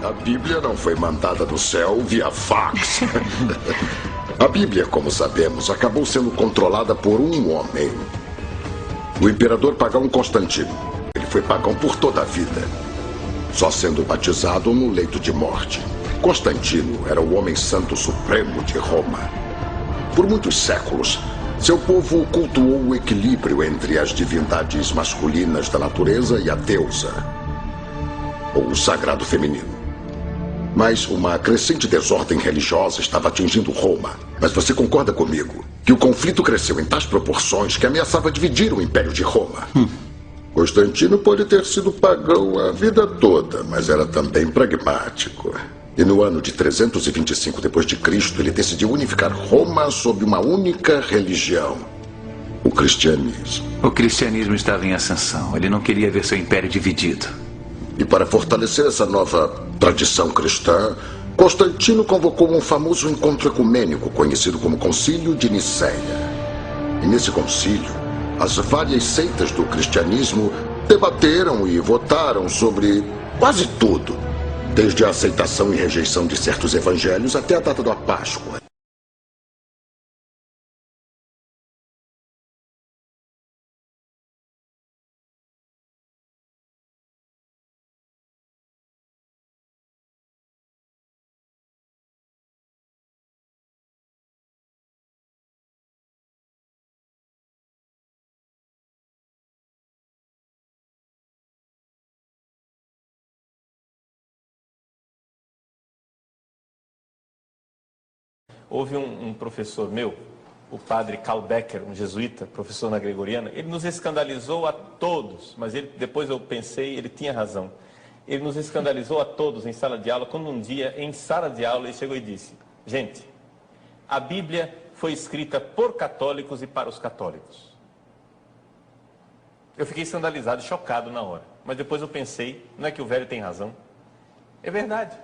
A Bíblia não foi mandada do céu via fax. A Bíblia, como sabemos, acabou sendo controlada por um homem. O imperador pagão Constantino. Ele foi pagão por toda a vida, só sendo batizado no leito de morte. Constantino era o homem santo supremo de Roma. Por muitos séculos, seu povo cultuou o equilíbrio entre as divindades masculinas da natureza e a deusa, ou o sagrado feminino. Mas uma crescente desordem religiosa estava atingindo Roma. Mas você concorda comigo que o conflito cresceu em tais proporções que ameaçava dividir o Império de Roma? Constantino pode ter sido pagão a vida toda, mas era também pragmático. E no ano de 325 d.C., ele decidiu unificar Roma sob uma única religião: o cristianismo. O cristianismo estava em ascensão. Ele não queria ver seu império dividido. E para fortalecer essa nova tradição cristã, Constantino convocou um famoso encontro ecumênico conhecido como Concílio de Nicéia. E nesse concílio, as várias seitas do cristianismo debateram e votaram sobre quase tudo, desde a aceitação e rejeição de certos evangelhos até a data da Páscoa. Houve um professor meu, o padre Karl Becker, um jesuíta, professor na Gregoriana. Ele nos escandalizou a todos, mas depois eu pensei, ele tinha razão. Ele nos escandalizou a todos em sala de aula, quando um dia, em sala de aula, ele chegou e disse: gente, a Bíblia foi escrita por católicos e para os católicos. Eu fiquei escandalizado, chocado na hora. Mas depois eu pensei, não é que o velho tem razão? É verdade.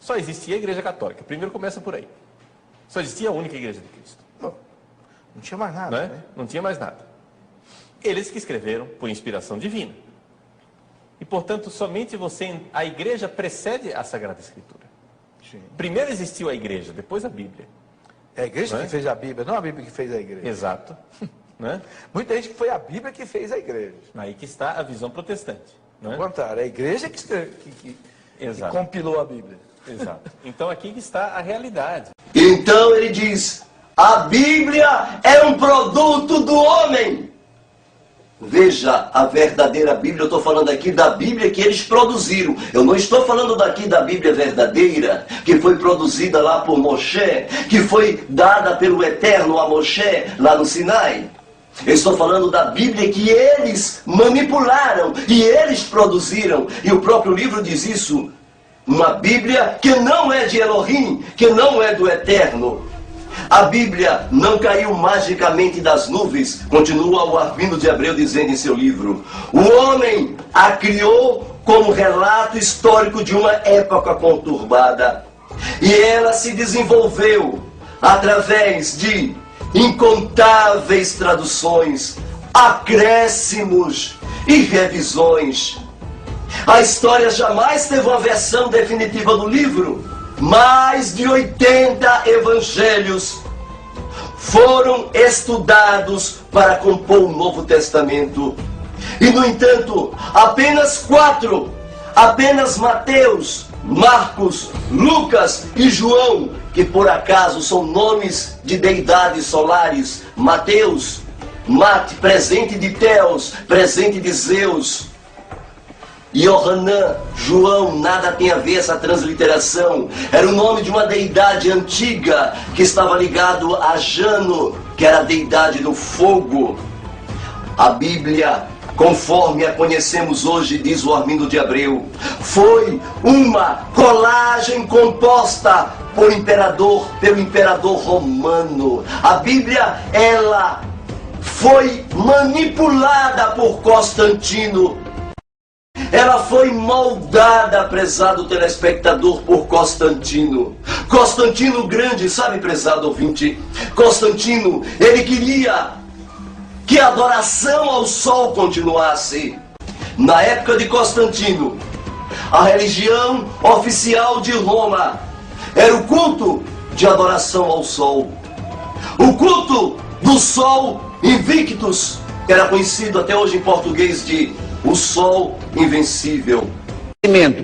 Só existia a Igreja Católica. Primeiro começa por aí. Só existia a única Igreja de Cristo. Não tinha mais nada, Não é? né? Não tinha mais nada. Eles que escreveram por inspiração divina. E, portanto, somente a Igreja precede a Sagrada Escritura. Sim. Primeiro existiu a Igreja, depois a Bíblia. É a Igreja Não é? que fez a Bíblia, não a Bíblia que fez a Igreja. Exato. Não é? Muita gente que foi a Bíblia que fez a Igreja. Aí que está a visão protestante. Não Ao é? contrário, é a Igreja que Exato. compilou a Bíblia. Exato. Então aqui que está a realidade. Então ele diz: a Bíblia é um produto do homem. Veja, a verdadeira Bíblia, eu estou falando aqui da Bíblia que eles produziram. Eu não estou falando daqui da Bíblia verdadeira, que foi produzida lá por Moshe, que foi dada pelo Eterno a Moshe, lá no Sinai. Eu estou falando da Bíblia que eles manipularam e eles produziram. E o próprio livro diz isso. Uma Bíblia que não é de Elohim, que não é do Eterno. A Bíblia não caiu magicamente das nuvens, continua o Armindo de Abreu dizendo em seu livro. O homem a criou como relato histórico de uma época conturbada. E ela se desenvolveu através de incontáveis traduções, acréscimos e revisões. A história jamais teve uma versão definitiva do livro. Mais de 80 evangelhos foram estudados para compor o Novo Testamento. E, no entanto, apenas 4, apenas Mateus, Marcos, Lucas e João, que por acaso são nomes de deidades solares. Mateus, Mate, presente de Teos, presente de Zeus. Yohanan, João, nada tem a ver essa transliteração. Era o nome de uma deidade antiga que estava ligado a Jano, que era a deidade do fogo. A Bíblia, conforme a conhecemos hoje, diz o Armindo de Abreu, foi uma colagem composta pelo imperador romano. A Bíblia, ela foi manipulada por Constantino. Ela foi moldada, prezado telespectador, por Constantino. Constantino Grande, sabe, prezado ouvinte? Constantino, ele queria que a adoração ao sol continuasse. Na época de Constantino, A religião oficial de Roma era o culto de adoração ao sol. O culto do sol Invictus, que era conhecido até hoje em português de o sol invencível.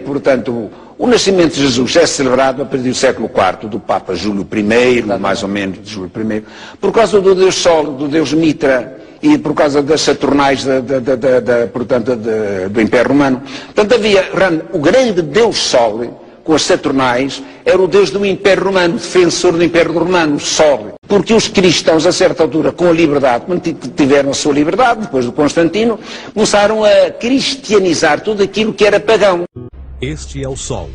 Portanto, o nascimento de Jesus é celebrado a partir do século IV, do Papa Júlio I, mais ou menos de Júlio I, por causa do Deus Sol, do Deus Mitra, e por causa das Saturnais do Império Romano. Portanto, havia o grande Deus Sol, com as Saturnais, era o Deus do Império Romano, defensor do Império Romano, Sol. Porque os cristãos, a certa altura, com a liberdade, quando tiveram a sua liberdade, depois do Constantino, começaram a cristianizar tudo aquilo que era pagão. Este é o Sol.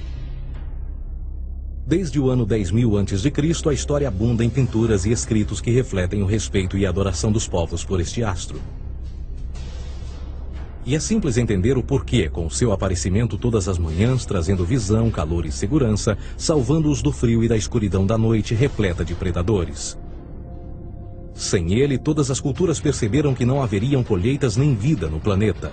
Desde o ano 10.000 a.C., a história abunda em pinturas e escritos que refletem o respeito e a adoração dos povos por este astro. E é simples entender o porquê, com seu aparecimento todas as manhãs, trazendo visão, calor e segurança, salvando-os do frio e da escuridão da noite repleta de predadores. Sem ele, todas as culturas perceberam que não haveriam colheitas nem vida no planeta.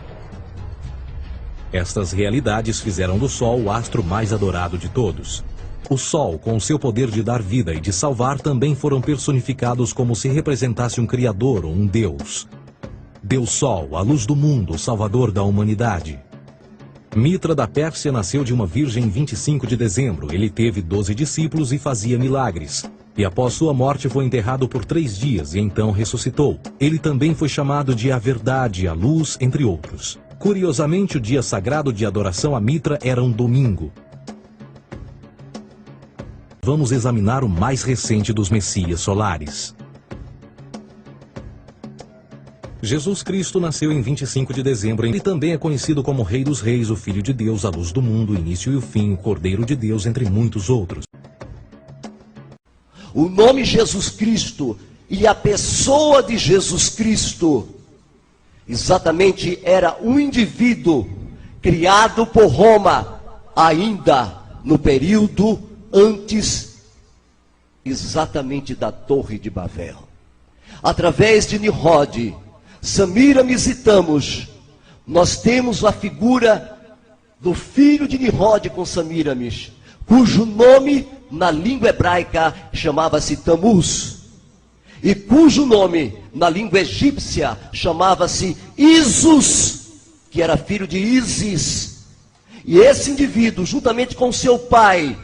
Estas realidades fizeram do Sol o astro mais adorado de todos. O Sol, com seu poder de dar vida e de salvar, também foram personificados como se representasse um Criador ou um Deus. Deus Sol, a luz do mundo, o salvador da humanidade. Mitra da Pérsia nasceu de uma virgem em 25 de dezembro. Ele teve 12 discípulos e fazia milagres. E após sua morte foi enterrado por 3 dias e então ressuscitou. Ele também foi chamado de a Verdade, a Luz, entre outros. Curiosamente, o dia sagrado de adoração a Mitra era um domingo. Vamos examinar o mais recente dos Messias solares. Jesus Cristo nasceu em 25 de dezembro. Ele também é conhecido como Rei dos Reis, o Filho de Deus, a luz do mundo, o início e o fim, o Cordeiro de Deus, entre muitos outros. O nome Jesus Cristo e a pessoa de Jesus Cristo exatamente era um indivíduo criado por Roma, ainda no período antes exatamente da Torre de Babel. Através de Nimrod, Samiramis e Tamus, nós temos a figura do filho de Nimrod com Samiramis, cujo nome na língua hebraica chamava-se Tamuz, e cujo nome na língua egípcia chamava-se Isus, que era filho de Isis. E esse indivíduo, juntamente com seu pai,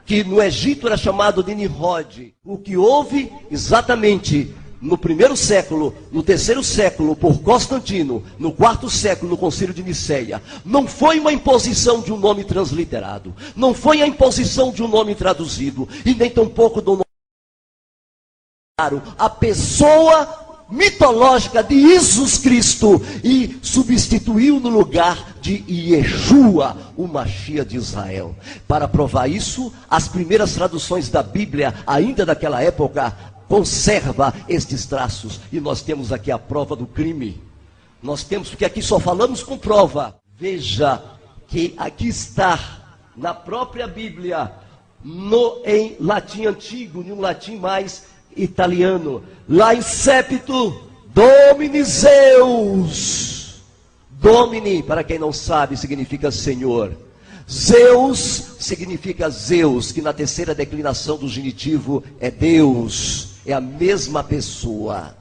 que no Egito era chamado de Nimrod, o que houve exatamente no 1º século, no 3º século, por Constantino, no 4º século, no Concílio de Niceia, não foi uma imposição de um nome transliterado, não foi a imposição de um nome traduzido, e nem tampouco do nome claro, a pessoa mitológica de Jesus Cristo, e substituiu no lugar de Yeshua, o Mashiach de Israel. Para provar isso, as primeiras traduções da Bíblia, ainda daquela época, conserva estes traços, e nós temos aqui a prova do crime. Nós temos, porque aqui só falamos com prova. Veja que aqui está, na própria Bíblia, em latim antigo, em um latim mais italiano, lá em Septo, Domini Zeus. Domini, para quem não sabe, significa Senhor. Zeus significa Zeus, que na terceira declinação do genitivo é Deus, é a mesma pessoa.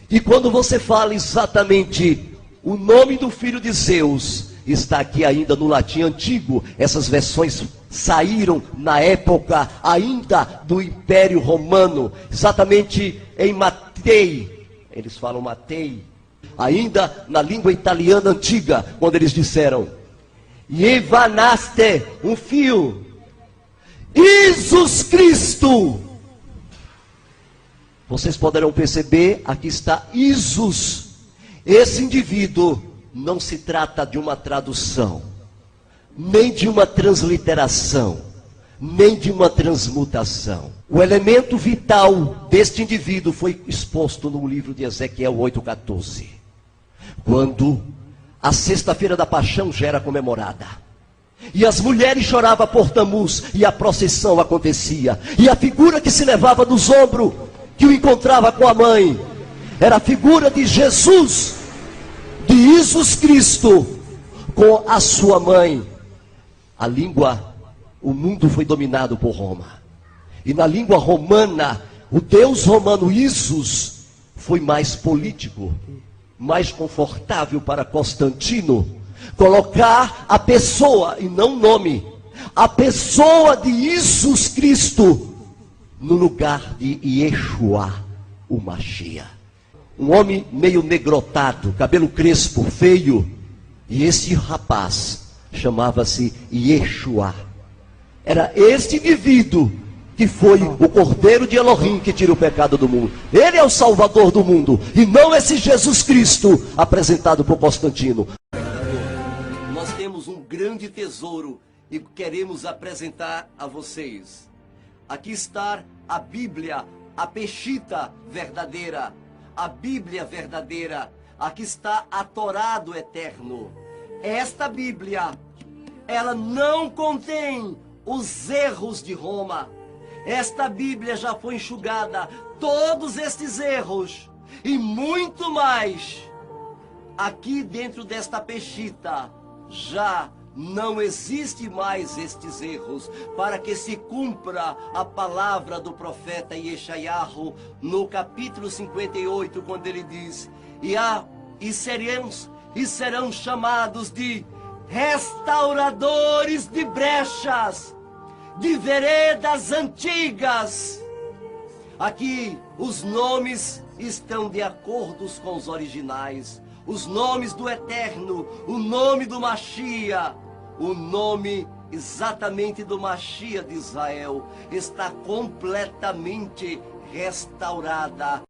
E quando você fala exatamente o nome do filho de Zeus, está aqui ainda no latim antigo. Essas versões saíram na época ainda do Império Romano, exatamente em Matei. Eles falam Matei, ainda na língua italiana antiga, quando eles disseram Ivanaste, um fio, Jesus Cristo. Vocês poderão perceber, aqui está Isus. Esse indivíduo não se trata de uma tradução, nem de uma transliteração, nem de uma transmutação. O elemento vital deste indivíduo foi exposto no livro de Ezequiel 8,14. Quando a sexta-feira da paixão já era comemorada, e as mulheres choravam por Tamuz, e a procissão acontecia, e a figura que se levava nos ombros, que o encontrava com a mãe, era a figura de Jesus, de Jesus Cristo, com a sua mãe. o mundo foi dominado por Roma. E na língua romana, o deus romano Isus foi mais político, mais confortável para Constantino colocar a pessoa, e não o nome, a pessoa de Jesus Cristo no lugar de Yeshua, o Mashiach. Um homem meio negrotado, cabelo crespo, feio, e esse rapaz chamava-se Yeshua. Era este indivíduo que foi o Cordeiro de Elohim que tira o pecado do mundo. Ele é o Salvador do mundo, e não esse Jesus Cristo apresentado por Constantino. Nós temos um grande tesouro e queremos apresentar a vocês. Aqui está a Bíblia, a Peshita verdadeira, a Bíblia verdadeira. Aqui está a Torá do Eterno. Esta Bíblia, ela não contém os erros de Roma. Esta Bíblia já foi enxugada, todos estes erros e muito mais. Aqui dentro desta Peshita já não existe mais estes erros, para que se cumpra a palavra do profeta Yeshayahu no capítulo 58, quando ele diz: e serão chamados de restauradores de brechas, de veredas antigas. Aqui os nomes estão de acordo com os originais. Os nomes do Eterno, o nome do Mashiach, o nome exatamente do Mashiach de Israel está completamente restaurada.